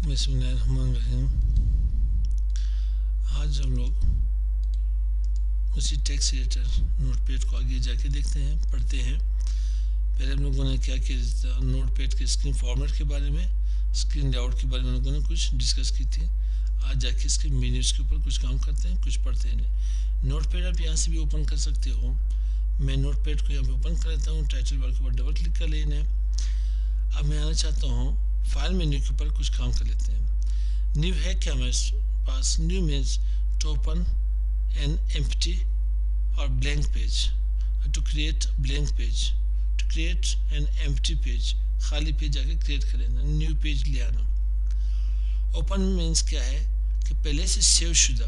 बिस्मिल्लाहिर्रहमानिर्रहीम। आज हम लोग उसी टेक्स्ट एडिटर नोटपैड को आगे जाके देखते हैं, पढ़ते हैं। पहले हम लोगों ने क्या किया, नोटपैड के स्क्रीन फॉर्मेट के बारे में, स्क्रीन लेआउट के बारे में लोगों ने कुछ डिस्कस की थी। आज जाके इसके मेन्यूज़ के ऊपर कुछ काम करते हैं, कुछ पढ़ते हैं। नोटपैड आप यहाँ से भी ओपन कर सकते हो। मैं नोटपैड को यहाँ पे ओपन कर लेता हूँ, टाइटल बार के ऊपर डबल क्लिक कर लेना है। अब मैं आना चाहता हूँ फाइल मेन्यू के ऊपर, कुछ काम कर लेते हैं। न्यू है क्या मेरे पास? New means to open an empty और blank page, to create blank page, to create an empty page, खाली पेज जाके क्रिएट कर लेना, न्यू पेज ले आना। ओपन मीन्स क्या है कि पहले से सेव शुदा,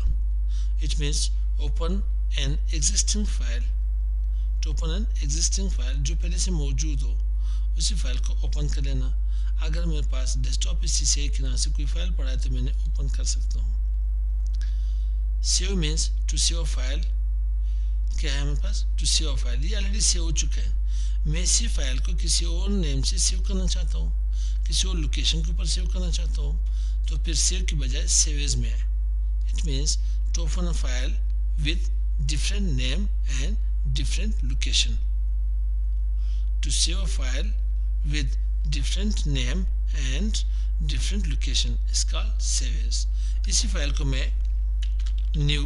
it means open an existing file, to open an existing file जो पहले से मौजूद हो, उसी फाइल को ओपन कर लेना। अगर मेरे पास डेस्कटॉप पे शीशे के किनारे से कोई फाइल पड़ा है तो मैंने ओपन कर सकता हूँ। Save means to save file, क्या है मेरे पास? टू सेव फाइल, ये ऑलरेडी सेव हो चुका है। मैं इसी फाइल को किसी और नेम से सेव करना चाहता हूँ, किसी और लोकेशन के ऊपर सेव करना चाहता हूँ, तो फिर सेव की बजाय सेव एज में है। It means to open a file with different name and different location. To save a file with different name and different location is called save as. इसी फाइल को मैं न्यू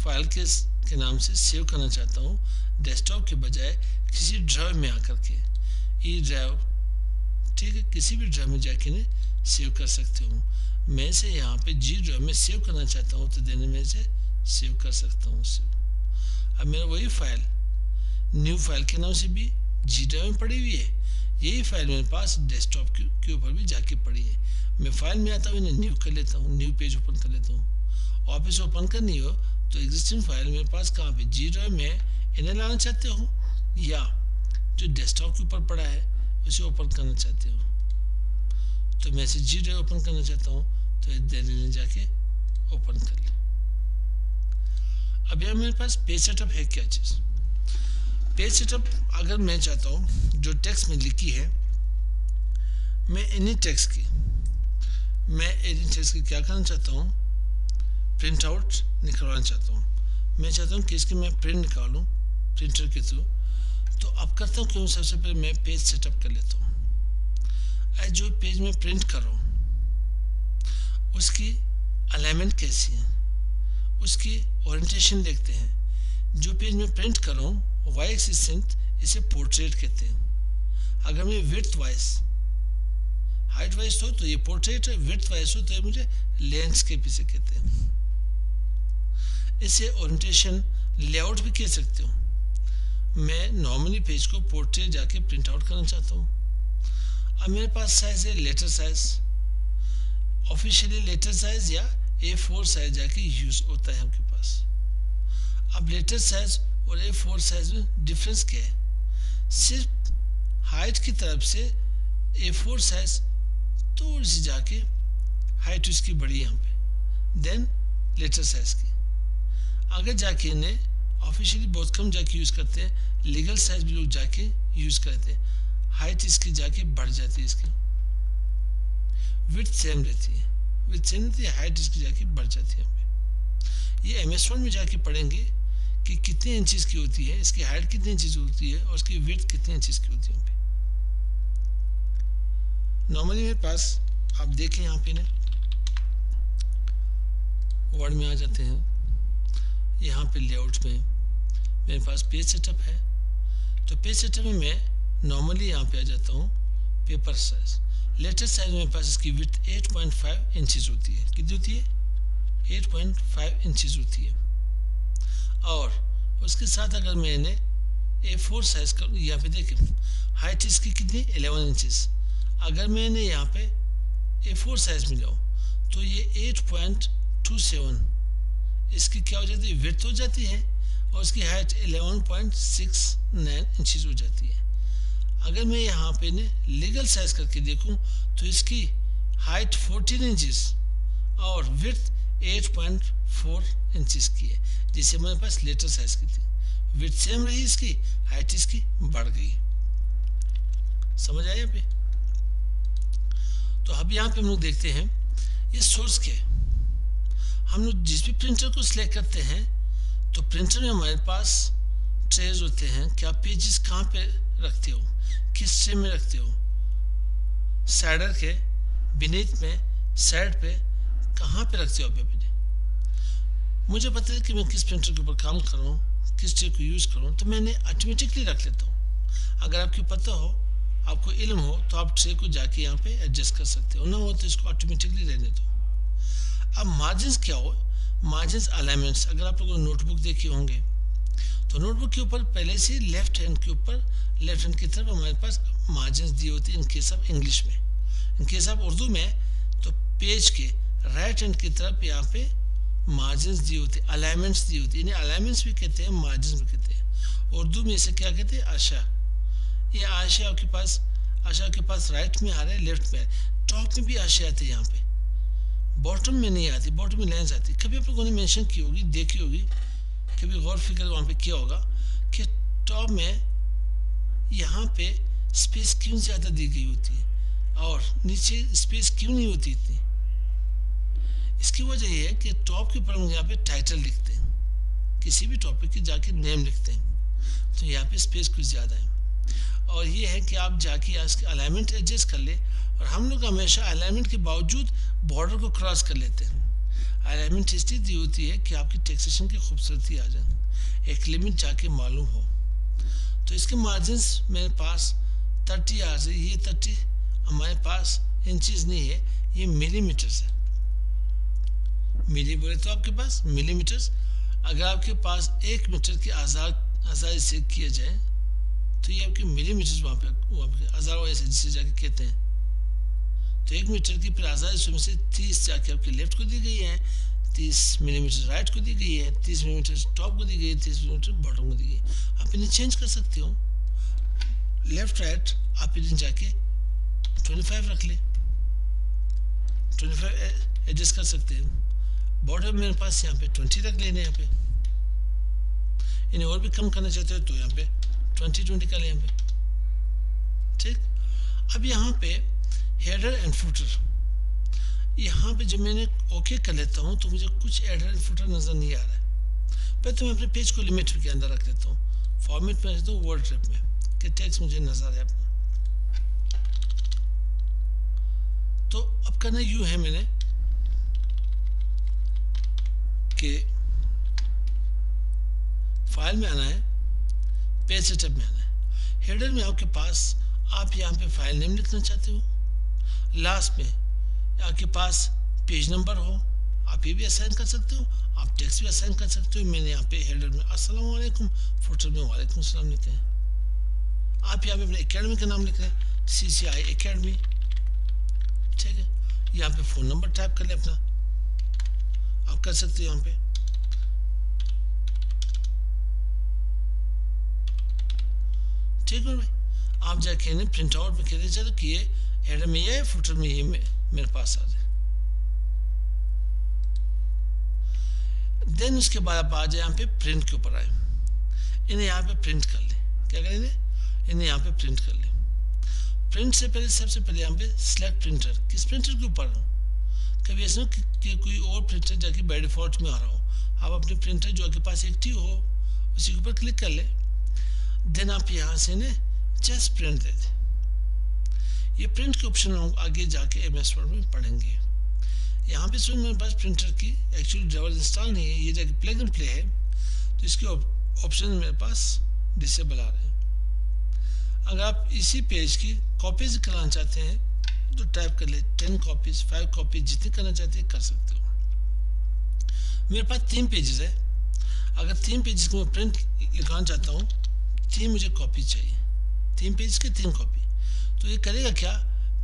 फाइल के नाम से save करना चाहता हूँ, डेस्कटॉप के बजाय किसी ड्राइव में आकर के। ई ड्राइव, ठीक है, किसी भी ड्राइव में जाके ने सेव कर सकते हूँ। मैं इसे यहाँ पे जी ड्राइव में सेव करना चाहता हूँ तो देने में इसे सेव कर सकता हूँ। अब मेरा वही फाइल न्यू फाइल के नाम से भी जी ड्राइव में पड़ी हुई है, यही फाइल मेरे पास डेस्कटॉप के ऊपर भी जाके पड़ी है। मैं फाइल में आता हूँ, इन्हें न्यू कर लेता हूँ, न्यू पेज ओपन कर लेता हूँ। वापस ओपन करनी हो तो एग्जिस्टिंग फाइल मेरे पास कहाँ पे? जी ड्राइव में। इन्हें लाना चाहते हो या जो डेस्कटॉप के ऊपर पड़ा है उसे ओपन करना चाहते हो, तो मैं इसे जी ड्राइव ओपन करना चाहता हूँ तो इन्हें जाके ओपन कर ले। अब यहाँ मेरे पास पेज सेटअप है क्या चीज़? पेज सेटअप अगर मैं चाहता हूँ जो टेक्स्ट में लिखी है, मैं एनी टेक्स्ट की क्या करना चाहता हूँ? प्रिंट आउट निकालना चाहता हूँ। मैं चाहता हूँ कि इसकी मैं प्रिंट निकालूँ प्रिंटर के थ्रू। तो अब करता हूँ क्यों? सबसे पहले मैं पेज सेटअप कर लेता हूँ। आज जो पेज में प्रिंट कर रहा हूँ उसकी अलाइनमेंट कैसी है, उसकी ओरिएंटेशन देखते हैं। जो पेज में प्रिंट कर रहा हूँ वाई एक्सिस से इसे पोर्ट्रेट कहते हैं। अगर मैं विड्थ वाइज, हाइट वाइज हो तो ये पोर्ट्रेट है, विड्थ वाइज हो तो ये मुझे लैंडस्केप इसे कहते हैं। इसे ओरिएंटेशन लेआउट भी कह सकते हो। मैं नॉर्मली पेज को पोर्ट्रेट जाके प्रिंट आउट करना चाहता हूँ। अब मेरे पास साइज है letter size, officially letter size या A4 साइज जाके यूज होता है आपके पास। अब लेटर साइज और A4 साइज में डिफरेंस क्या है? सिर्फ हाइट की तरफ से A4 साइज थोड़ी सी जाके हाइट उसकी बड़ी यहाँ पे, देन लेटर साइज की। आगे जाके इन्हें ऑफिशियली बहुत कम जाके यूज करते हैं, लीगल साइज भी लोग जाके यूज करते हैं। हाइट इसकी जाके बढ़ जाती है, इसकी विड्थ सेम रहती है, विथ सेम हाइट इसकी जाके बढ़ जाती है। ये MS1 में जाके पढ़ेंगे कि कितने इंचेस की होती है, इसकी हाइट कितने इंचेस होती है और उसकी विड्थ कितने इंचेस की होती है। नॉर्मली मेरे पास आप देखें यहाँ पे वर्ड में आ जाते हैं, यहाँ पे लेआउट में मेरे पास पेज सेटअप है। तो पेज सेटअप में मैं नॉर्मली यहाँ पे आ जाता हूँ पेपर साइज। लेटर साइज मेरे पास इसकी विड्थ 8.5 इंचेस होती है। कितनी होती है? 8.5 इंचेस होती है। और उसके साथ अगर मैंने A4 साइज का यहाँ पे देखें, हाइट इसकी कितनी? 11 इंचेस। अगर मैंने यहाँ पे A4 साइज में जाऊँ तो ये 8.27 इसकी क्या हो जाती है? विड्थ हो जाती है और उसकी हाइट 11.69 इंचेस हो जाती है। अगर मैं यहाँ पे लीगल साइज करके देखूं तो इसकी हाइट 14 इंचेस और विड्थ 8.4 इंचेस की है, जिससे मेरे पास लेटर साइज की थी। विड्थ सेम रही इसकी, हाइट इसकी बढ़ गई। समझ आया पे? तो अब यहाँ पे हम लोग देखते हैं ये सोर्स क्या है। हम लोग जिस भी प्रिंटर को सिलेक्ट करते हैं तो प्रिंटर में हमारे पास ट्रेज होते हैं कि आप पेजेस कहाँ पे रखते हो, किस ट्रे में रखते हो, साइडर के बीनीथ में, साइड पे कहाँ पे रखते हो आप पेज। मुझे पता है कि मैं किस प्रिंटर के ऊपर काम कर रहा हूँ, किस ट्रे को यूज़ करूँ, तो मैंने ऑटोमेटिकली रख लेता हूँ। अगर आपको पता हो, आपको इल्म हो, तो आप ट्रे को जाके यहाँ पे एडजस्ट कर सकते हो, ना हो तो इसको ऑटोमेटिकली रहने दो। अब मार्जिन्स क्या हो, मार्जिन्स अलाइनमेंट्स। अगर आप लोगों ने नोटबुक देखी होंगे तो नोटबुक के ऊपर पहले से लेफ्ट हैंड के ऊपर, लेफ्ट हैंड की तरफ हमारे पास मार्जिन्स दी होती है इन केस ऑफ इंग्लिश में। इन केस ऑफ उर्दू में तो पेज के राइट हैंड की तरफ यहाँ पे मार्जिन्स दी होती है, अलाइनमेंट्स दी होती है। इन्हें अलाइनमेंट्स भी कहते हैं, मार्जिन्स भी कहते हैं। उर्दू में इसे क्या कहते हैं, आशा। ये आशा आपके पास, आशा के पास राइट में आ रहा है, लेफ्ट में आ रहा है। टॉप में भी आशा आती है यहाँ पे, बॉटम में नहीं आती, बॉटम में लाइन्स आती। कभी आप लोगों ने मेंशन की होगी, देखी होगी, कभी गौर फिक्र वहाँ पे किया होगा कि टॉप में यहाँ पे स्पेस क्यों ज़्यादा दी गई होती है और नीचे स्पेस क्यों नहीं होती इतनी। इसकी वजह यह है कि टॉप के ऊपर हम यहाँ पे टाइटल लिखते हैं, किसी भी टॉपिक की जाके नेम लिखते हैं, तो यहाँ पे स्पेस कुछ ज़्यादा है। और ये है कि आप जाके इसके अलाइनमेंट एडजस्ट कर ले। और हम लोग हमेशा अलाइनमेंट के बावजूद बॉर्डर को क्रॉस कर लेते हैं। अलाइनमेंट इसलिए दी होती है कि आपकी टैक्सेशन की खूबसूरती आ जाए, एक लिमिट जाके मालूम हो। तो इसके मार्जिन्स मेरे पास 30 आ रही, ये 30 हमारे पास इंचेस नहीं है, ये मिलीमीटर्स है। मिली बोले तो आपके पास मिलीमीटर्स। अगर आपके पास 1 मीटर की आज़ादी से किया जाए तो ये आपके मिलीमीटर्स वहाँ पे हज़ारों ऐसे जिसे जाके कहते हैं। तो 1 मीटर की फिर आज़ादी में से 30 जाके आपके लेफ्ट को दी गई है, 30 मिलीमीटर राइट को दी गई है, 30 मिलीमीटर टॉप को दी गई है, 30 मिलीमीटर बॉटम को दी गई है। आप इन्हें चेंज कर सकते हो, लेफ्ट राइट आप इन्हें जाके 25 रख ले, 25 एडजस्ट कर सकते हैं। बॉर्डर मेरे पास यहाँ पे 20 रख लेने, यहाँ पे इन्हें और भी कम करना चाहते हो तो यहाँ पे 20 कर ले यहाँ पे, ठीक। अब यहाँ पे हेडर एंड फुटर, यहाँ पे जब मैंने ओके कर लेता हूँ तो मुझे कुछ हेडर एंड फुटर नज़र नहीं आ रहा है। पहले तो मैं अपने पेज को लिमिट के अंदर रख लेता हूँ, फॉर्मेट में रहता हूँ वर्ड ट्रैप में कि टेक्स्ट मुझे नज़र आ रहा है अपना। तो अब करना यूँ है मैंने कि फाइल में आना है, पेज सेटअप में आना है। हेडर में आपके पास आप यहाँ पे फाइल नेम लिखना चाहते हो, लास्ट में आपके पास पेज नंबर हो, आप ये भी असाइन कर सकते हो, आप टेक्स्ट भी असाइन कर सकते हो। मैंने यहाँ पे हेडर में अस्सलाम वालेकुम, फुटर में वालेकुम सलाम लिखे हैं। आप यहाँ पे अपने एकेडमी का नाम लिख रहे हैं, CCI एकेडमी, ठीक है। यहाँ पे फ़ोन नंबर टाइप कर ले अपना, आप कर सकते हो यहाँ पे। ठीक है भाई, आप जाके इन्हें प्रिंट आउट में कहते चलो कि ये हेडर में ये है, फुटर में ये मेरे पास आ जाए। देन उसके बाद आप आ जाए यहाँ पे प्रिंट के ऊपर आए, इन्हें यहाँ पे प्रिंट कर ले। क्या करें इन्हें यहाँ पे प्रिंट कर ले। प्रिंट से पहले सबसे पहले यहाँ पे सिलेक्ट प्रिंटर, किस प्रिंटर के ऊपर हो। कभी ऐसा कि कोई और प्रिंटर जाके बाय डिफॉल्ट में आ रहा हो, आप अपने प्रिंटर जो आपके पास एक्टिव हो उसी के ऊपर क्लिक कर ले। देन आप यहाँ से ने जस्ट प्रिंट दे दे। ये प्रिंट के ऑप्शन हम आगे जाके MS वर्ड में पढ़ेंगे। यहाँ पे मेरे पास प्रिंटर की एक्चुअली ड्राइवर इंस्टॉल नहीं है, ये जाके प्लग एंड प्ले है, तो इसके ऑप्शन मेरे पास डिसेबल आ रहे हैं। अगर आप इसी पेज की कॉपीज कराना चाहते हैं तो टाइप कर ले 10 कॉपीज, 5 कॉपीज, जितनी करना चाहते हैं कर सकते हो। मेरे पास 3 पेजेस है, अगर 3 पेजेस को मैं प्रिंट लिखवाना चाहता हूँ, 3 मुझे कॉपी चाहिए, 3 पेज के 3 कॉपी। तो ये करेगा क्या,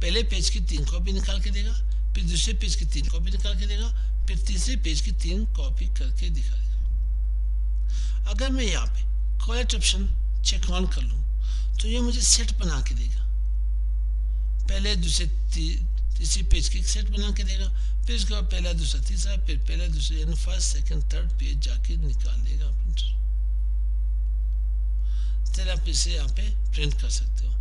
पहले पेज की 3 कॉपी निकाल के देगा, फिर दूसरे पेज की 3 कॉपी निकाल के देगा, फिर तीसरे पेज की 3 कॉपी करके दिखा देगा। अगर मैं यहाँ पे करेक्ट ऑप्शन चेक ऑन कर लूँ तो ये मुझे सेट बना के देगा, पहले दूसरे तीसरे पेज की सेट बना के देगा, फिर उसके बाद पहला दूसरा तीसरा, फिर पहला दूसरा, यानी फर्स्ट सेकंड थर्ड पेज जाके निकाल देगा प्रिंटर। फिर आप इसे यहाँ पे प्रिंट कर सकते हो।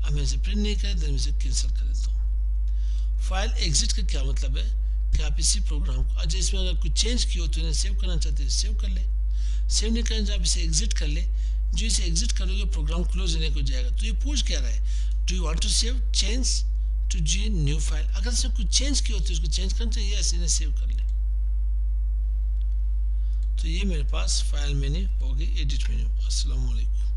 अब मैं इसे प्रिंट नहीं कर, मैं इसे कैंसिल कर देता हूँ। फाइल एग्जिट का क्या मतलब है कि आप इसी प्रोग्राम को अच्छा इसमें अगर कुछ चेंज किया हो तो इन्हें सेव करना चाहते हैं सेव कर ले, सेव नहीं करना चाहते आप इसे एग्जिट कर ले। जो इसे एग्जिट करोगे प्रोग्राम क्लोज होने को जाएगा। तो ये पूछ क्या रहा है, do you want to save change to जी न्यू फाइल। अगर इसमें कुछ चेंज किया हो तो इसको चेंज करना चाहिए, ऐसे इन्हें सेव कर ले। तो ये मेरे पास फाइल मेन्यू हो गई, एडिट मेन्यू। अस्सलाम वालेकुम।